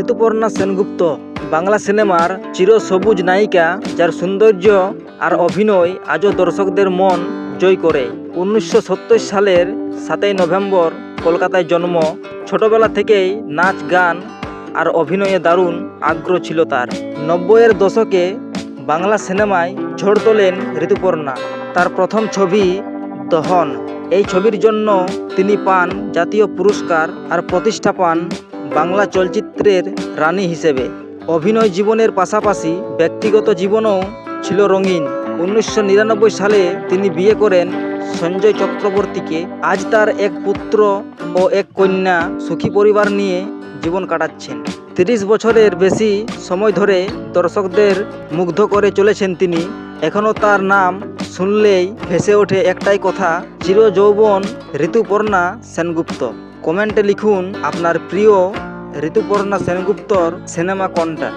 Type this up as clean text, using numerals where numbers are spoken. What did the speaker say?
ঋতুপর্ণা সেনগুপ্ত বাংলা সিনেমার চিরসবুজ নায়িকা, যার সৌন্দর্য আর অভিনয় আজও দর্শকদের মন জয় করে। 1970 সালের 7ই নভেম্বর কলকাতায় জন্ম। ছোটবেলা থেকেই নাচ, গান আর অভিনয়ে দারুণ আগ্রহ ছিল তার। 90-এর দশকে বাংলা সিনেমায় ঝড় তোলেন ঋতুপর্ণা। তার প্রথম ছবি দহন, এই ছবির জন্য তিনি পান জাতীয় পুরস্কার আর প্রতিষ্ঠা পান বাংলা চলচ্চিত্রের রানী হিসেবে। অভিনয় জীবনের পাশাপাশি ব্যক্তিগত জীবনও ছিল রঙিন। 1999 সালে তিনি বিয়ে করেন সঞ্জয় চক্রবর্তীকে। আজ তার এক পুত্র ও এক কন্যা, সুখী পরিবার নিয়ে জীবন কাটাচ্ছেন। 30 বছরের বেশি সময় ধরে দর্শকদের মুগ্ধ করে চলেছেন তিনি। এখনও তার নাম শুনলেই ভেসে ওঠে একটাই কথা, চিরযৌবন ঋতুপর্ণা সেনগুপ্ত। কমেন্টে লিখুন আপনার প্রিয় ঋতুপর্ণা সেনগুপ্তর সিনেমা কোনটা।